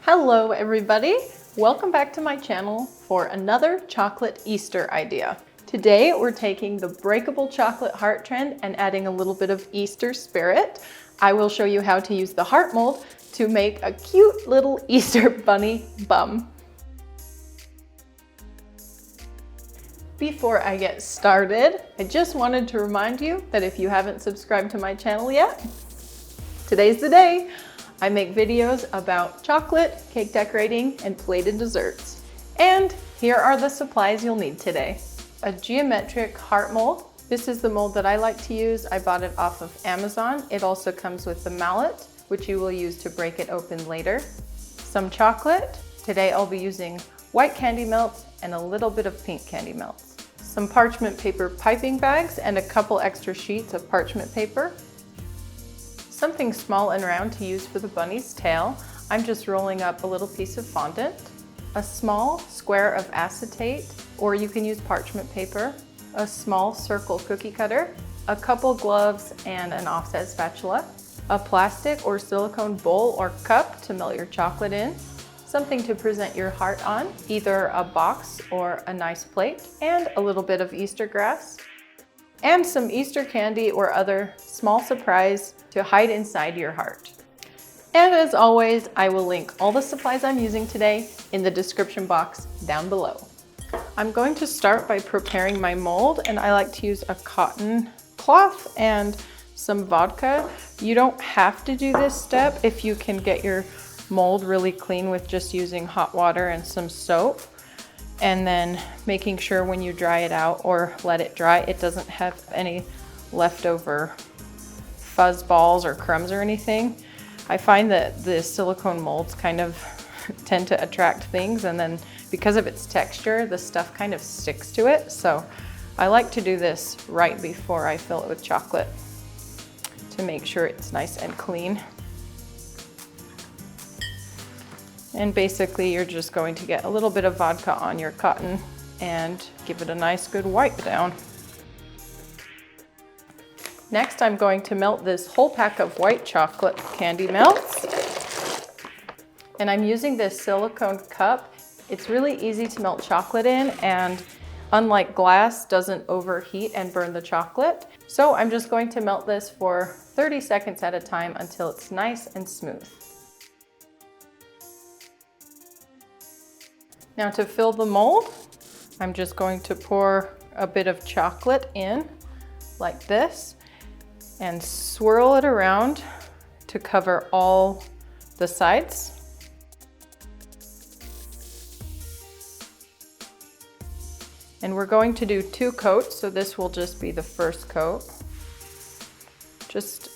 Hello everybody! Welcome back to my channel for another chocolate Easter idea. Today we're taking the breakable chocolate heart trend and adding a little bit of Easter spirit. I will show you how to use the heart mold to make a cute little Easter bunny bum. Before I get started, I just wanted to remind you that if you haven't subscribed to my channel yet, today's the day. I make videos about chocolate, cake decorating, and plated desserts. And here are the supplies you'll need today. A geometric heart mold. This is the mold that I like to use. I bought it off of Amazon. It also comes with the mallet, which you will use to break it open later. Some chocolate. Today I'll be using white candy melts and a little bit of pink candy melts. Some parchment paper piping bags and a couple extra sheets of parchment paper. Something small and round to use for the bunny's tail. I'm just rolling up a little piece of fondant, a small square of acetate, or you can use parchment paper, a small circle cookie cutter, a couple gloves and an offset spatula, a plastic or silicone bowl or cup to melt your chocolate in, something to present your heart on, either a box or a nice plate, and a little bit of Easter grass, and some Easter candy or other small surprise to hide inside your heart. And as always, I will link all the supplies I'm using today in the description box down below. I'm going to start by preparing my mold, and I like to use a cotton cloth and some vodka. You don't have to do this step if you can get your mold really clean with just using hot water and some soap. And then making sure when you dry it out or let it dry, it doesn't have any leftover fuzz balls or crumbs or anything. I find that the silicone molds kind of tend to attract things, and then because of its texture, the stuff kind of sticks to it. So I like to do this right before I fill it with chocolate to make sure it's nice and clean. And basically you're just going to get a little bit of vodka on your cotton and give it a nice good wipe down. Next, I'm going to melt this whole pack of white chocolate candy melts. And I'm using this silicone cup. It's really easy to melt chocolate in, and unlike glass, doesn't overheat and burn the chocolate. So I'm just going to melt this for 30 seconds at a time until it's nice and smooth. Now to fill the mold, I'm just going to pour a bit of chocolate in like this and swirl it around to cover all the sides. And we're going to do 2 coats, so this will just be the first coat. Just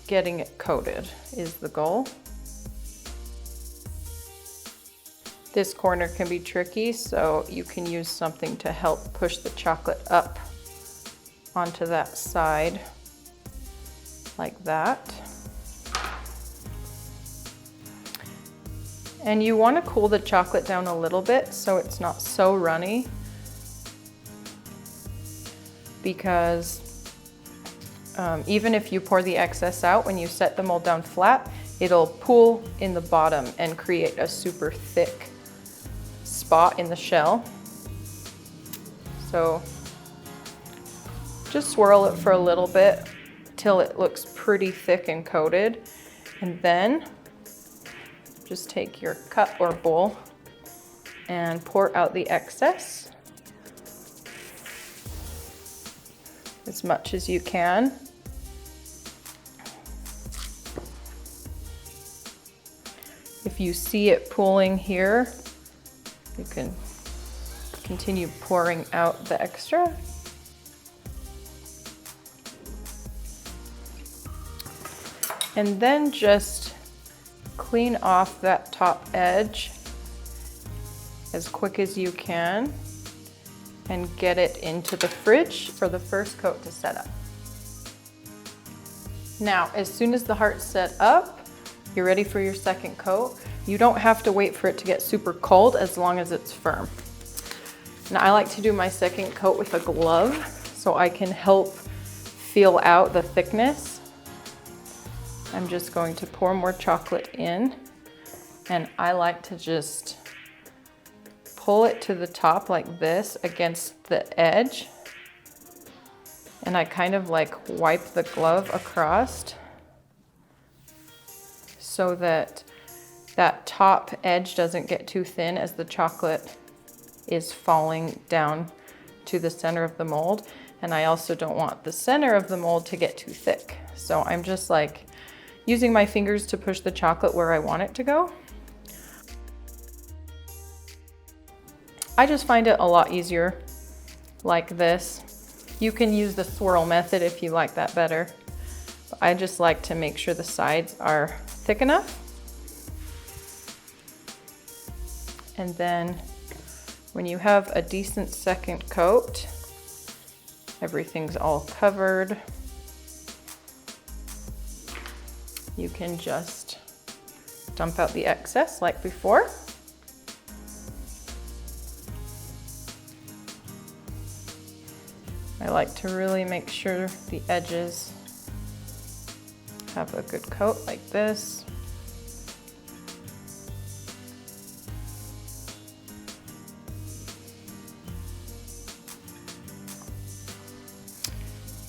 getting it coated is the goal. This corner can be tricky, so you can use something to help push the chocolate up onto that side, like that. And you want to cool the chocolate down a little bit so it's not so runny, because even if you pour the excess out, when you set the mold down flat, it'll pool in the bottom and create a super thick spot in the shell. So just swirl it for a little bit till it looks pretty thick and coated, and then just take your cup or bowl and pour out the excess as much as you can. If you see it pooling here, you can continue pouring out the extra. And then just clean off that top edge as quick as you can and get it into the fridge for the first coat to set up. Now, as soon as the heart's set up, you're ready for your second coat. You don't have to wait for it to get super cold as long as it's firm. Now I like to do my second coat with a glove so I can help feel out the thickness. I'm just going to pour more chocolate in And I like to just pull it to the top like this against the edge. And I kind of like wipe the glove across so that that top edge doesn't get too thin as the chocolate is falling down to the center of the mold. And I also don't want the center of the mold to get too thick. So I'm just like using my fingers to push the chocolate where I want it to go. I just find it a lot easier like this. You can use the swirl method if you like that better. But I just like to make sure the sides are thick enough. And then when you have a decent second coat, everything's all covered, you can just dump out the excess like before. I like to really make sure the edges have a good coat like this.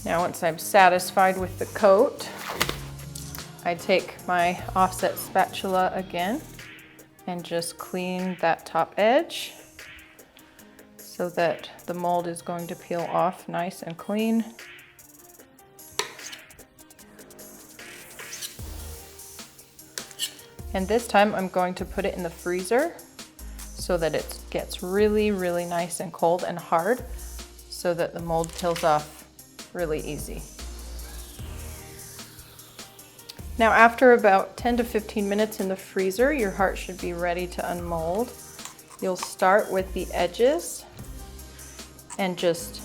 Now, once I'm satisfied with the coat, I take my offset spatula again and just clean that top edge so that the mold is going to peel off nice and clean. And this time I'm going to put it in the freezer so that it gets really, really nice and cold and hard so that the mold peels off really easy. Now, after about 10 to 15 minutes in the freezer, your heart should be ready to unmold. You'll start with the edges and just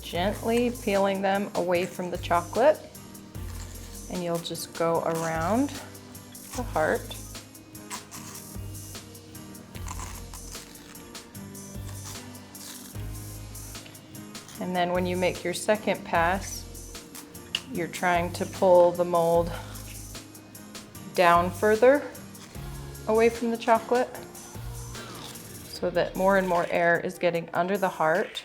gently peeling them away from the chocolate. And you'll just go around the heart. And then when you make your second pass, you're trying to pull the mold down further away from the chocolate so that more and more air is getting under the heart.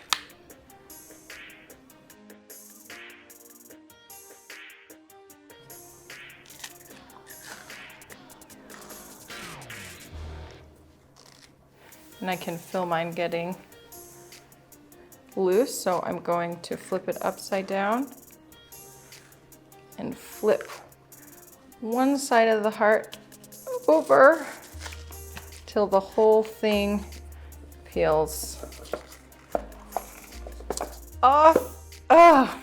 And I can feel mine getting loose, so I'm going to flip it upside down and flip one side of the heart over till the whole thing peels off. Oh,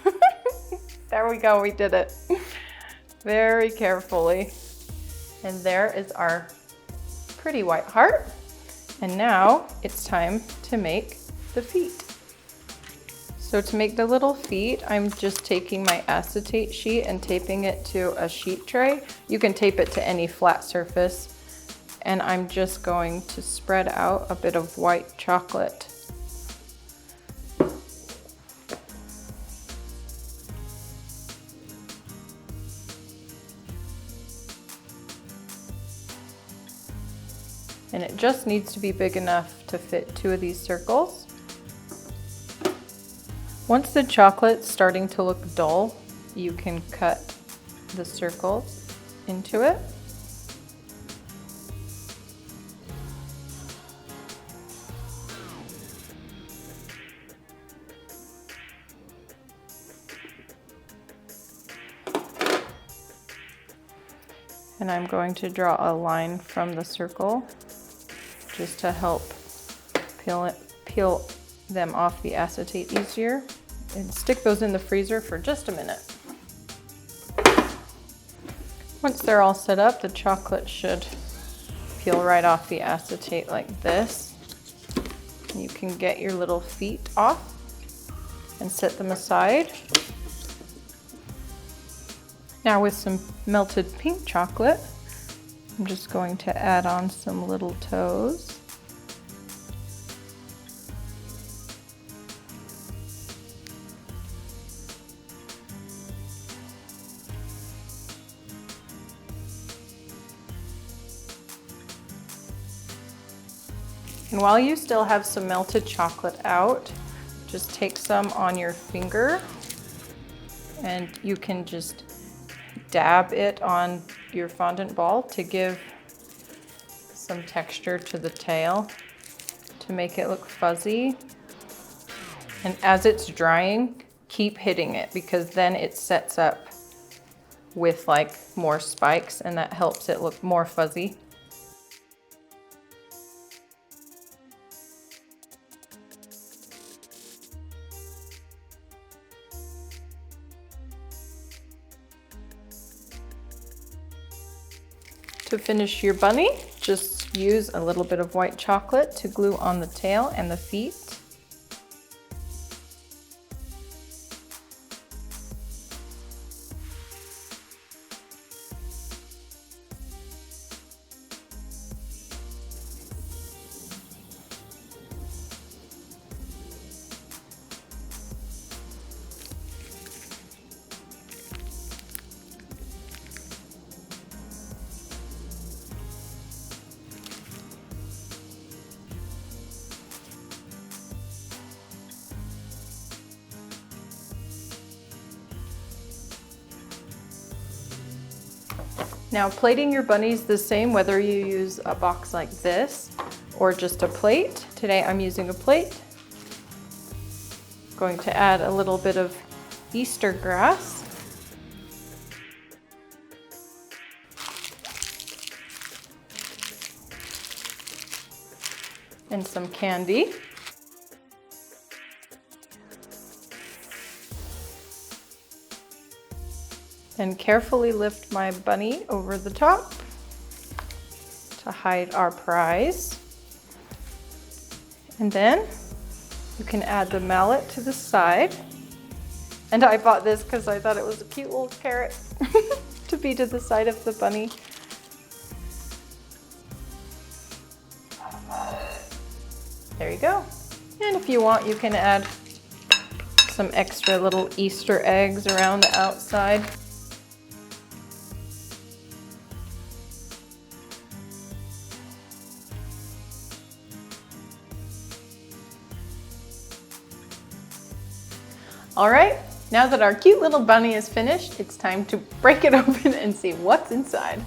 there we go, we did it. Very carefully. And there is our pretty white heart. And now it's time to make the feet. So to make the little feet, I'm just taking my acetate sheet and taping it to a sheet tray. You can tape it to any flat surface. And I'm just going to spread out a bit of white chocolate. And it just needs to be big enough to fit 2 of these circles. Once the chocolate's starting to look dull, you can cut the circles into it. And I'm going to draw a line from the circle just to help peel them off the acetate easier, and stick those in the freezer for just a minute. Once they're all set up, the chocolate should peel right off the acetate like this. You can get your little feet off and set them aside. Now with some melted pink chocolate, I'm just going to add on some little toes. And while you still have some melted chocolate out, just take some on your finger and you can just dab it on your fondant ball to give some texture to the tail to make it look fuzzy. And as it's drying, keep hitting it because then it sets up with like more spikes and that helps it look more fuzzy. To finish your bunny, just use a little bit of white chocolate to glue on the tail and the feet. Now plating your bunnies the same whether you use a box like this or just a plate. Today I'm using a plate. Going to add a little bit of Easter grass. And some candy. Then carefully lift my bunny over the top to hide our prize. And then you can add the mallet to the side. And I bought this because I thought it was a cute little carrot to be to the side of the bunny. There you go. And if you want, you can add some extra little Easter eggs around the outside. All right, now that our cute little bunny is finished, it's time to break it open and see what's inside.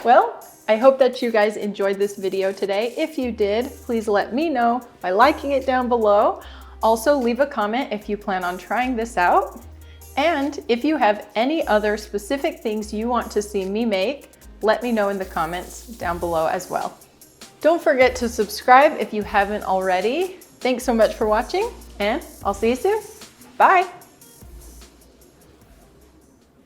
Well, I hope that you guys enjoyed this video today. If you did, please let me know by liking it down below. Also, leave a comment if you plan on trying this out. And if you have any other specific things you want to see me make, let me know in the comments down below as well. Don't forget to subscribe if you haven't already. Thanks so much for watching, and I'll see you soon. Bye.